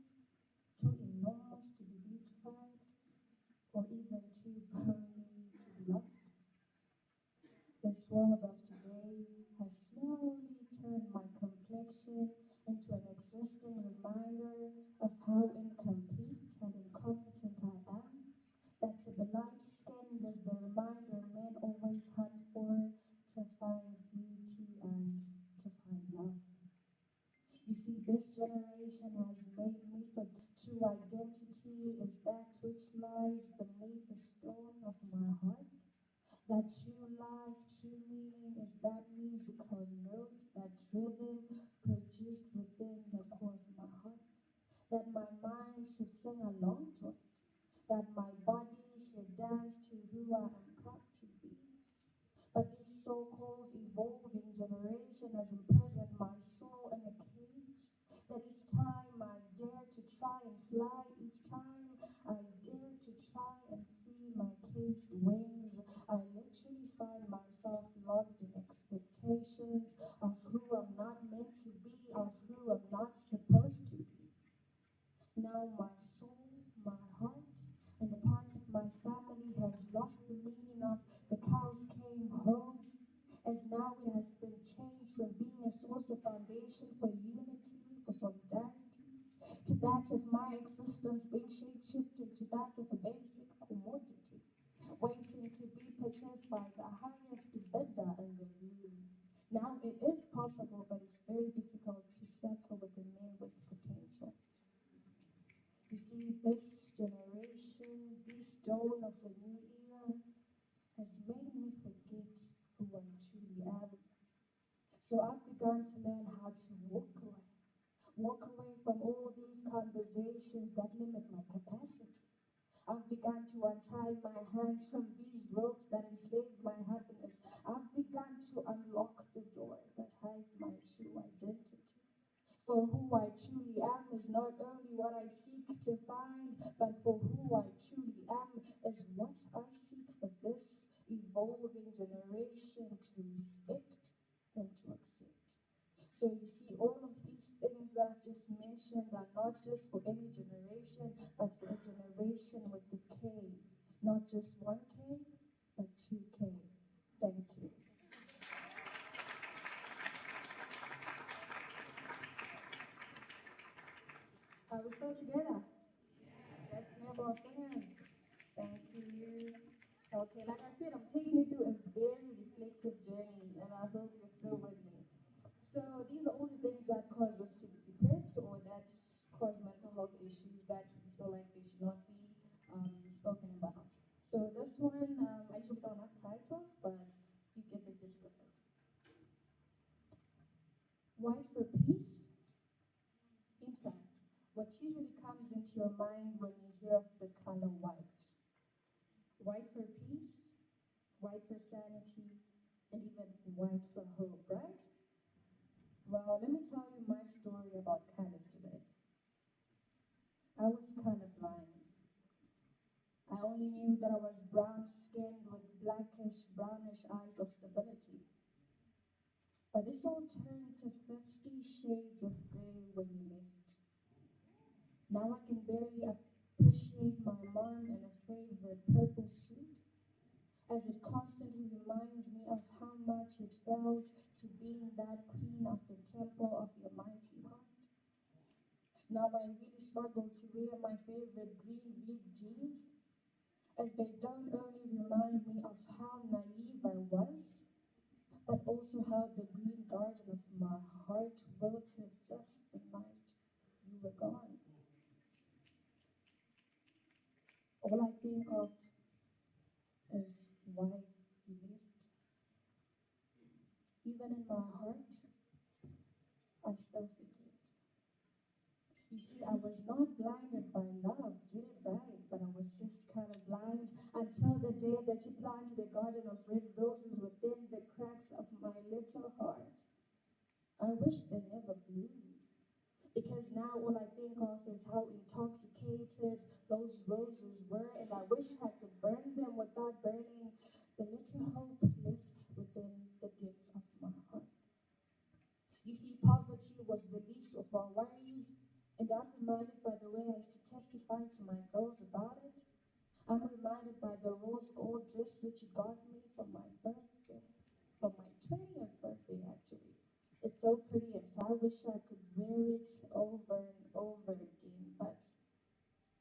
too enormous to be beautified, or even too bony to be loved. This world of today has slowly turned my complexion into an existing reminder of how incomplete and incompetent I am. That to be light-skinned is the reminder men always hunt for, to find beauty and to find love. You see, this generation has made me forget true identity is that which lies beneath the stone of my heart. That true life, true meaning is that musical note, that rhythm produced within the core of my heart. That my mind should sing along to it. That my body should dance to who I am proud to be. But this so-called evolving generation has imprisoned my soul in a cage. That each time I dare to try and fly, each time I dare to try and free my caged wings, I literally find myself locked in expectations of who I'm not meant to be, of who I'm not supposed to be. Now my soul, my heart, and a part of my family has lost the meaning of the cows came home, as now it has been changed from being a source of foundation for unity, for solidarity, to that of my existence being shape-shifted to that of a basic commodity, waiting to be purchased by the highest bidder in the room. Now it is possible, but it's very difficult to settle with a man with potential. You see, this generation, this dawn of a new era, has made me forget who I truly am. So I've begun to learn how to walk away. Walk away from all these conversations that limit my capacity. I've begun to untie my hands from these ropes that enslave my happiness. I've begun to unlock the door that hides my true identity. For who I truly am is not only what I seek to find, but for who I truly am is what I seek for this evolving generation to respect and to accept. So you see, all of these things that I've just mentioned are not just for any generation, but for a generation with the K. Not just 1K, but 2K. Thank you. Are we still together? Let's snap our fingers. Thank you. Okay, like I said, I'm taking you through a very reflective journey, and I hope you're still with me. So these are all the things that cause us to be depressed or that cause mental health issues that we feel like they should not be spoken about. So this one, I usually don't have titles, but you get the gist of it. White for peace. In fact, what usually comes into your mind when you hear of the color white? White for peace, white for sanity, and even white for hope, right? Well, let me tell you my story about colors today. I was colorblind. I only knew that I was brown skinned with blackish, brownish eyes of stability. But this all turned to 50 shades of gray when you left. Now I can barely appreciate my mom in a favorite purple suit, as it constantly reminds me of how much it felt to being that queen of the temple of your mighty heart. Now I really struggle to wear my favorite green ribbed jeans, as they don't only remind me of how naive I was, but also how the green garden of my heart wilted just the night you were gone. All I think of is why you left. Even in my heart, I still forget. You see, I was not blinded by love, get it right, but I was just kind of blind until the day that you planted a garden of red roses within the cracks of my little heart. I wish they never bloomed, because now all I think of is how intoxicated those roses were, and I wish I could burn them without burning the little hope left within the depths of my heart. poverty was the least of our worries, and I'm reminded by the way I used to testify to my girls about it. I'm reminded by the rose gold dress that she got me for my birthday, for my 20th birthday actually. It's so pretty and I wish I could wear it over and over again, but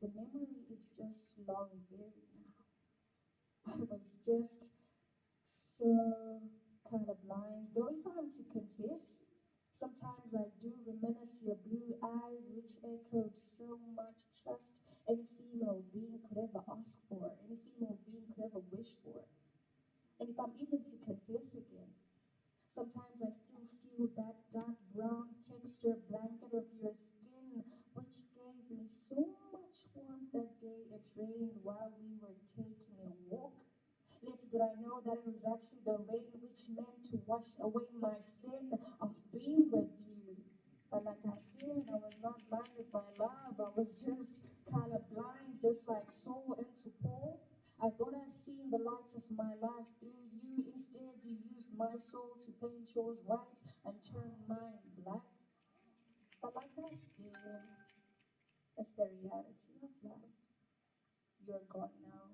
the memory is just long buried now. I was just so kind of blind. Though if I'm to confess, sometimes I do reminisce your blue eyes, which echoed so much trust any female being could ever ask for, any female being could ever wish for. And if I'm even to confess again, sometimes I still feel that dark brown texture blanket of your skin, which gave me so much warmth that day it rained while we were taking a walk. Little did I know that it was actually the rain which meant to wash away my sin of being with you. But like I said, I was not blinded by love. I was just kind of blind, just like Saul into Paul. I thought I'd seen the light of my life through you. Instead, you used my soul to paint yours white and turn mine black. But like I said, it's the reality of life. You're gone now.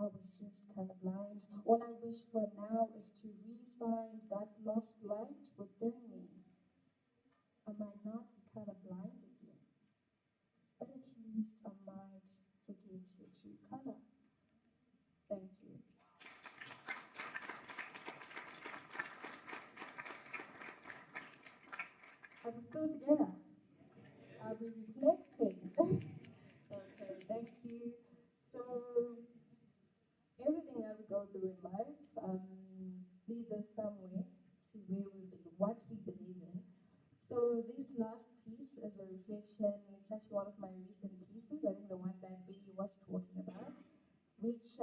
I was just kind of blind. All I wish for now is to re-find that lost light within me. I might not be kind of blind again, but at least I might forget your true color. Thank you. Are we still together? Are we reflecting? Okay, thank you. So, everything that we go through in life leads us somewhere to where we believe, what we believe in. So this last piece is a reflection. It's actually one of my recent pieces. I think the one that Billy was talking about, which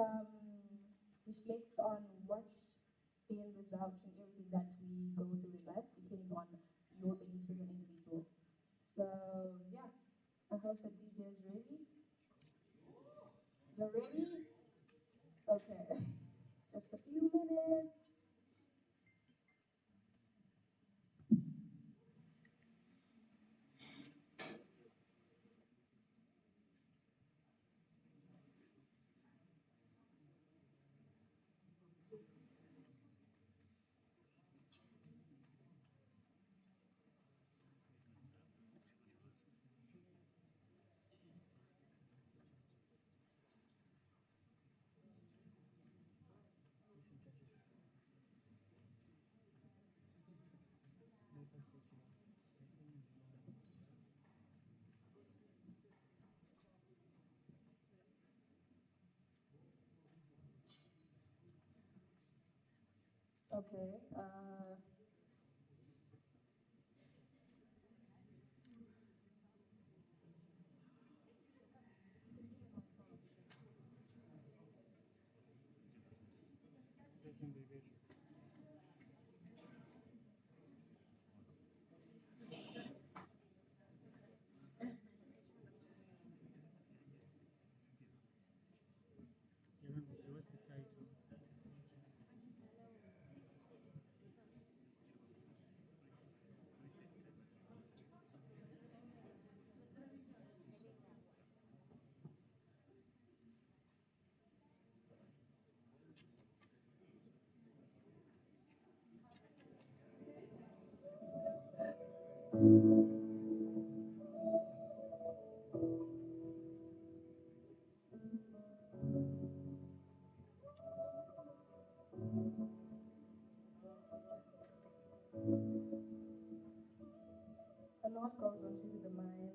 reflects on what then results in everything that we go through in life, depending on your beliefs as an individual. So yeah, I hope the DJ is ready. You're ready? Okay. Just a few minutes. Okay. What's the title? A lot goes on through the mind.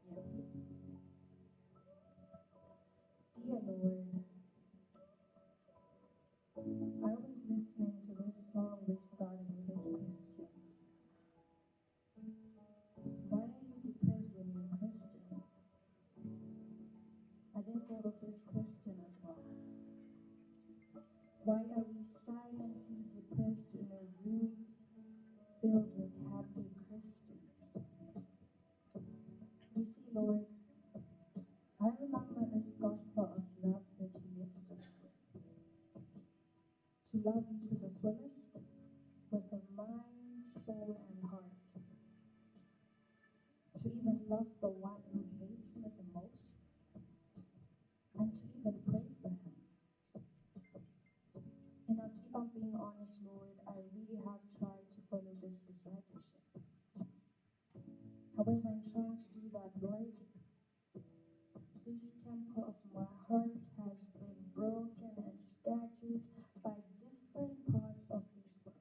Yeah. Dear Lord, I was listening to this song which started with this question. Why are you depressed when you're a Christian? I then thought of this question as well. Why are we silently depressed in a room filled with happy Christians? You see, Lord, I remember this gospel of love that you left us with. To love you to the fullest, with the mind, soul, and heart. To even love the one who hates me the most, and to even pray for him. And if I'm being honest, Lord, I really have tried to follow this discipleship. However, in trying to do that, Lord, this temple of my heart has been broken and scattered by different parts of this world.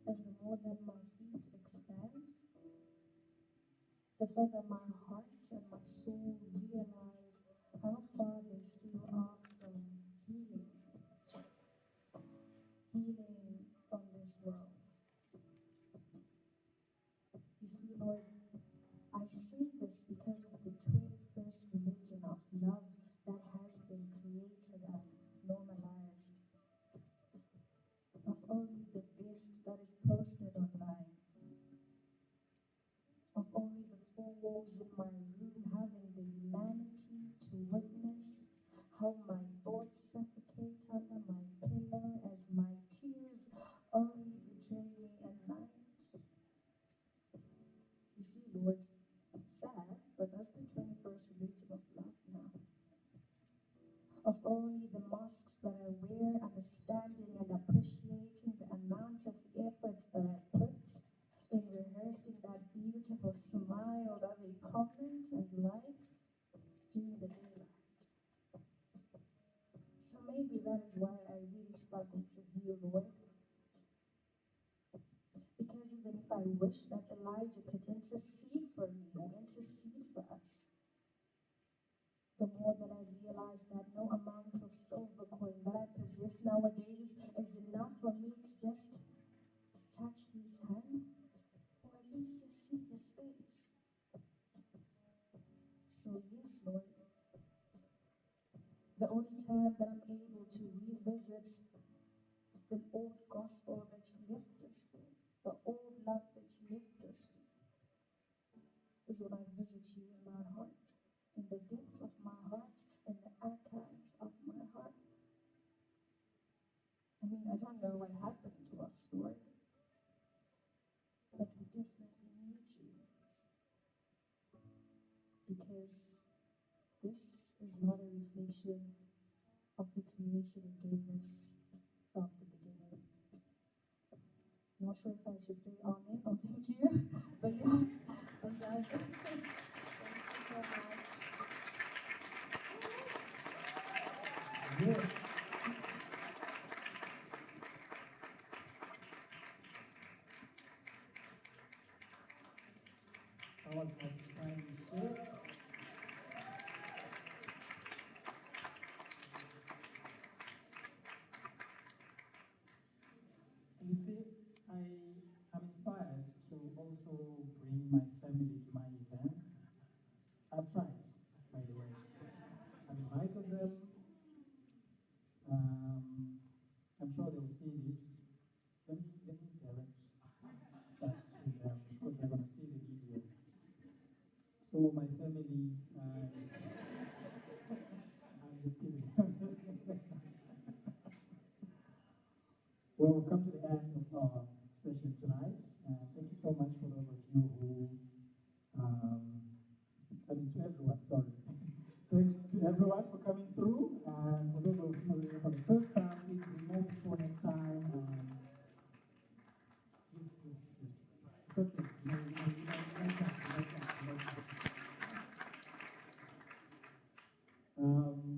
And the more that my feet expand, the further my heart and my soul realize how far they still are from healing from this world. You see, Lord, I say this because of the 21st religion of love that has been created and normalized, of only the best that is posted online, of only the four walls in my room having the humanity to witness how my thoughts suffocate under my pillow as my tears only betray me at night. You see, Lord, it's sad, but that's the 21st religion of love now. Of only the masks that I wear, understanding and appreciating the amount of effort that I put in rehearsing that beautiful smile that they comment and like during the daylight. So maybe that is why I really struggle to heal, Lord. Because even if I wish that Elijah could intercede for me or intercede for us, the more that I realize that no amount of silver coin that I possess nowadays is enough for me to just touch his hand or at least just see his face. So yes, Lord, the only time that I'm able to revisit the old gospel that you left us with, the old love that you left us with, is when I visit you in my heart, in the depths of my heart, in the archives of my heart. I mean, I don't know what happened to us, Lord, but we definitely need you. Because this is not a reflection of the creation you gave us from the beginning. I'm not sure if I should say amen or thank you, but yeah, I'm done. Thank you so much. Yeah. That was Matipaishe. You see, I'm inspired to also bring my family to my events. I've tried, by the way. I've invited them. I'm sure they'll see this. Let me direct that to them because they're going to see the video. So my family, I'm just kidding. Well, we've come to the end of our session tonight. Thank you so much for those of you who, to everyone, sorry. Thanks to everyone for coming through. And for those of you who are here for the first time, please bring more people next time. And yes. It's okay.